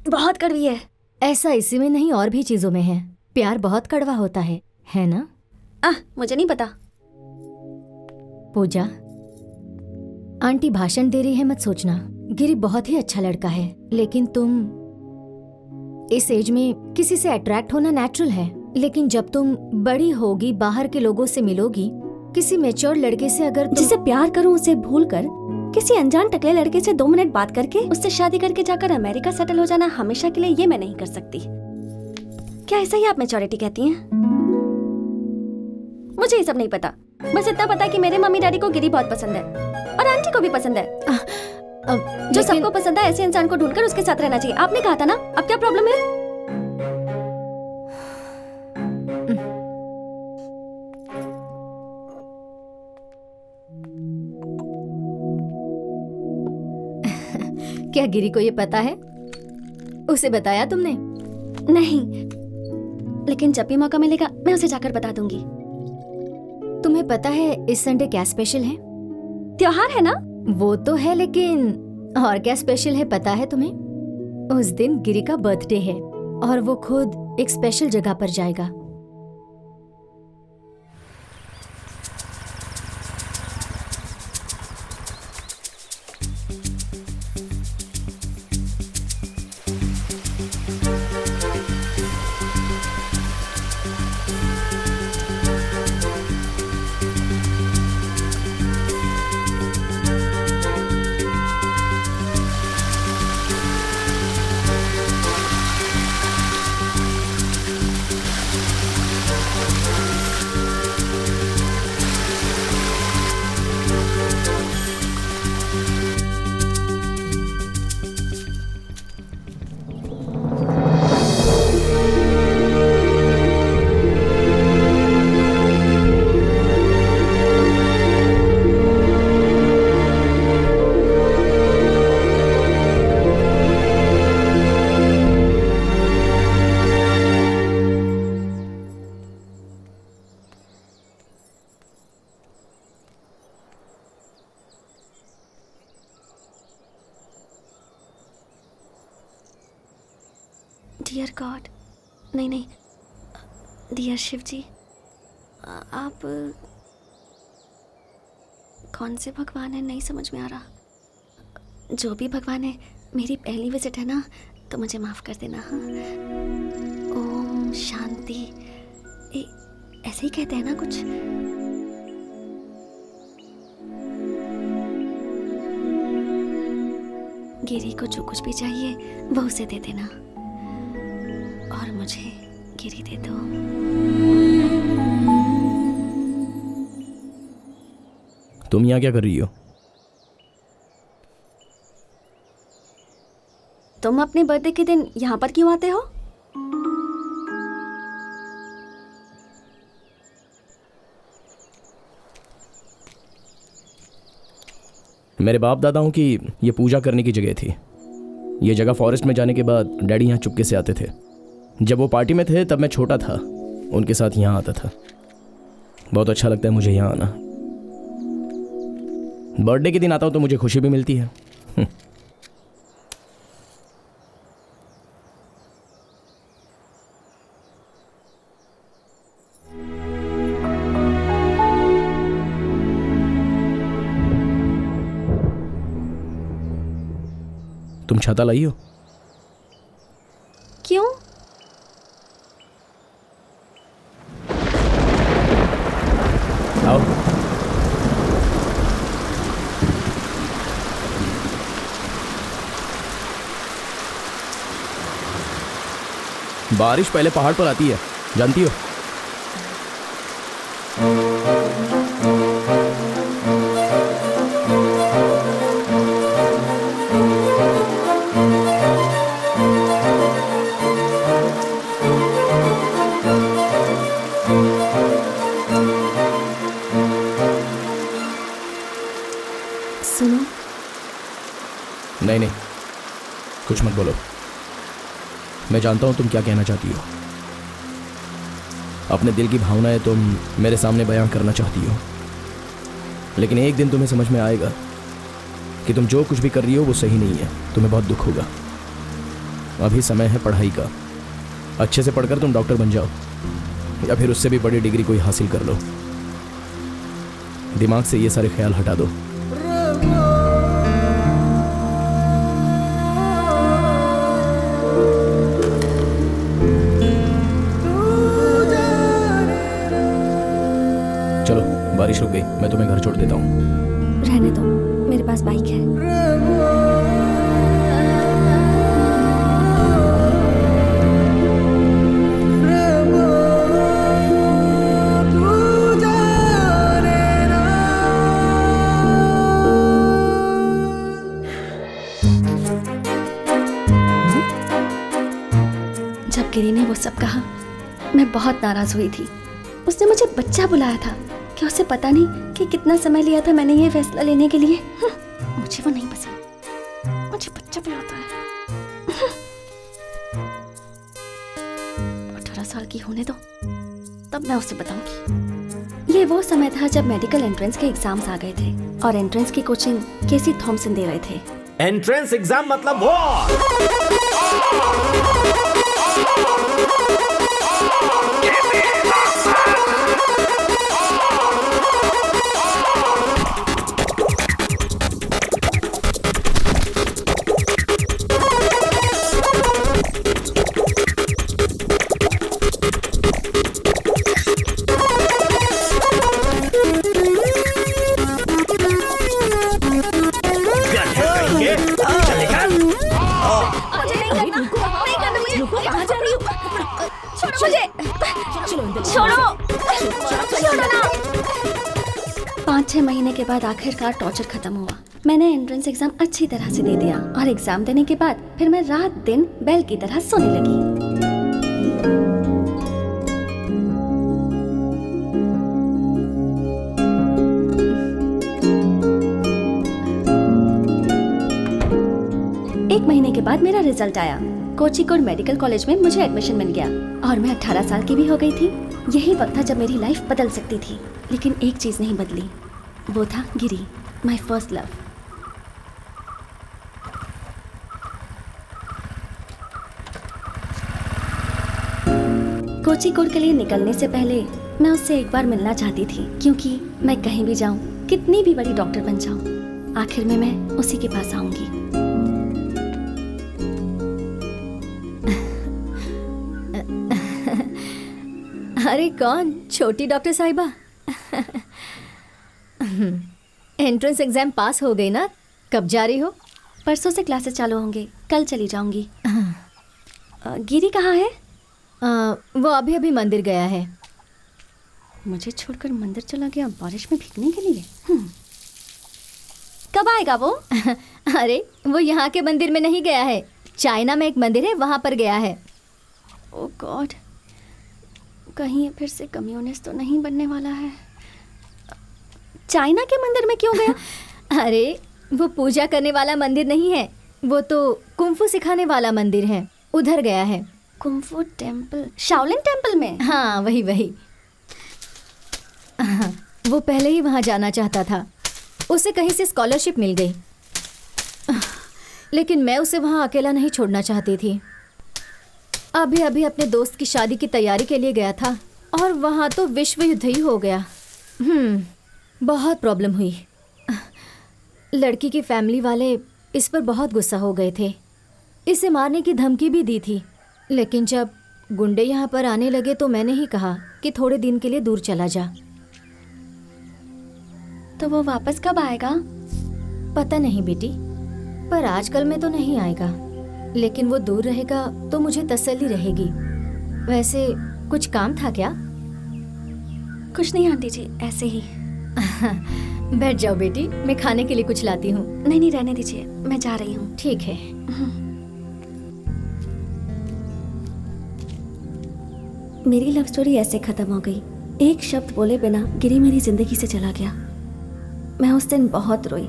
बहुत कड़वी है। ऐसा इसी में नहीं और भी चीजों में है। प्यार बहुत कड़वा होता है ना? मुझे नहीं पता। पूजा, आंटी भाषण दे रही है, मत सोचना। गिरी बहुत ही अच्छा लड़का है, लेकिन तुम इस एज में किसी से अट्रैक्ट होना नेचुरल है, लेकिन जब तुम बड़ी होगी, बाहर के लोगों से मिलोगी, किसी मैच्योर लड़के से अगर जिसे प्यार करूं उसे भूलकर किसी अनजान टकले लड़के से 2 मिनट बात करके उससे शादी करके जाकर अमेरिका सेटल हो जाना हमेशा के लिए, ये मैं नहीं कर सकती। क्या ऐसा ही आप मैच्योरिटी कहती हैं? मुझे ये सब नहीं पता। बस इतना पता कि मेरे मम्मी डैडी को गिरी बहुत पसंद है और आंटी को भी पसंद है। जो सबको पसंद है ऐसे इंसान को ढूंढकर उसके साथ रहना चाहिए। आपने कहा था ना, अब क्या प्रॉब्लम है? क्या गिरी को ये पता है? उसे बताया तुमने? नहीं, लेकिन जब भी मौका मिलेगा मैं उसे जाकर बता दूंगी। तुम्हें पता है इस संडे क्या स्पेशल है? त्योहार है ना? वो तो है, लेकिन और क्या स्पेशल है पता है तुम्हें? उस दिन गिरी का बर्थडे है और वो खुद एक स्पेशल जगह पर जाएगा। डियर गॉड, नहीं, डियर शिव जी, आप कौन से भगवान हैं नहीं समझ में आ रहा। जो भी भगवान है, मेरी पहली विजिट है ना, तो मुझे माफ कर देना। हाँ, ओम शांति, ऐसे ही कहते हैं ना कुछ। गिरी को जो कुछ भी चाहिए वो उसे दे देना और मुझे गिरी दे दो। तुम यहाँ क्या कर रही हो? तुम अपने बर्थडे के दिन यहाँ पर क्यों आते हो? मेरे बाप दादाओं की ये पूजा करने की जगह थी। ये जगह फॉरेस्ट में जाने के बाद डैडी यहाँ चुपके से आते थे। जब वो पार्टी में थे तब मैं छोटा था, उनके साथ यहाँ आता था। बहुत अच्छा लगता है मुझे यहाँ आना। बर्थडे के दिन आता हूँ तो मुझे खुशी भी मिलती है। तुम छाता लाई हो? क्यों? आओ। बारिश पहले पहाड़ पर आती है, जानती हो? सुनो। नहीं, कुछ मत बोलो। मैं जानता हूं तुम क्या कहना चाहती हो। अपने दिल की भावनाएं तुम मेरे सामने बयां करना चाहती हो, लेकिन एक दिन तुम्हें समझ में आएगा कि तुम जो कुछ भी कर रही हो वो सही नहीं है। तुम्हें बहुत दुख होगा। अभी समय है पढ़ाई का। अच्छे से पढ़कर तुम डॉक्टर बन जाओ, या फिर उससे भी बड़ी डिग्री कोई हासिल कर लो। दिमाग से ये सारे ख्याल हटा दो। चलो, बारिश रुक गई, मैं तुम्हें घर छोड़ देता हूँ। रहने दो, मेरे पास बाइक है। जब गिरी ने वो सब कहा, मैं बहुत नाराज हुई थी। उसने मुझे बच्चा बुलाया था। क्या उसे पता नहीं कि कितना समय लिया था मैंने ये फैसला लेने के लिए? मुझे वो नहीं पसंद, मुझे बच्चा बुलाता है। 18 साल की होने दो, तब मैं उसे बताऊंगी। ये वो समय था जब मेडिकल एंट्रेंस के एग्जाम्स आ गए थे और एंट्रेंस की कोचिंग केसी थॉमसन दे रहे थे। एंट्रेंस एग्जाम मतलब वो। छोड़ो 5-6 महीने के बाद आखिरकार टॉर्चर खत्म हुआ। मैंने एंट्रेंस एग्जाम अच्छी तरह से दे दिया और एग्जाम देने के बाद फिर मैं रात दिन बैल की तरह सोने लगी। एक महीने के बाद मेरा रिजल्ट आया। कोचिकोड मेडिकल कॉलेज में मुझे एडमिशन मिल गया और मैं 18 साल की भी हो गई थी। यही वक्त था जब मेरी लाइफ बदल सकती थी, लेकिन एक चीज नहीं बदली, वो था गिरी, माय फर्स्ट लव। कोचिकोड के लिए निकलने से पहले मैं उससे एक बार मिलना चाहती थी, क्योंकि मैं कहीं भी जाऊं, कितनी भी बड़ी डॉक्टर बन जाऊं, आखिर में मैं उसी के पास आऊंगी। अरे कौन? छोटी डॉक्टर साहिबा। एंट्रेंस एग्जाम पास हो गई ना? कब जा रही हो? परसों से क्लासेस चालू होंगे, कल चली जाऊंगी। गिरी कहाँ है? वो अभी अभी मंदिर गया है। मुझे छोड़कर मंदिर चला गया बारिश में भीगने के लिए। कब आएगा वो? अरे वो यहाँ के मंदिर में नहीं गया है, चाइना में एक मंदिर है वहाँ पर गया है। ओह गॉड, कहीं फिर से कम्युनिस्ट तो नहीं बनने वाला है। चाइना के मंदिर में क्यों गया? अरे वो पूजा करने वाला मंदिर नहीं है, वो तो कुंफू सिखाने वाला मंदिर है, उधर गया है। कुंफू टेम्पल, शाओलिन टेम्पल में? हाँ वही वही। वो पहले ही वहाँ जाना चाहता था, उसे कहीं से स्कॉलरशिप मिल गई, लेकिन मैं उसे वहाँ अकेला नहीं छोड़ना चाहती थी। अभी अभी अपने दोस्त की शादी की तैयारी के लिए गया था और वहाँ तो विश्व युद्ध ही हो गया। बहुत प्रॉब्लम हुई। लड़की की फैमिली वाले इस पर बहुत गुस्सा हो गए थे, इसे मारने की धमकी भी दी थी, लेकिन जब गुंडे यहाँ पर आने लगे तो मैंने ही कहा कि थोड़े दिन के लिए दूर चला जा। तो वो वापस कब आएगा? पता नहीं बेटी, पर आजकल में तो नहीं आएगा, लेकिन वो दूर रहेगा तो मुझे तसल्ली रहेगी। वैसे कुछ काम था क्या? कुछ नहीं आंटी जी, ऐसे ही। बैठ जाओ बेटी, मैं खाने के लिए कुछ लाती हूँ। नहीं नहीं, रहने दीजिए, मैं जा रही हूँ। ठीक है। मेरी लव स्टोरी ऐसे खत्म हो गई। एक शब्द बोले बिना गिरी मेरी जिंदगी से चला गया। मैं उस दिन बहुत रोई।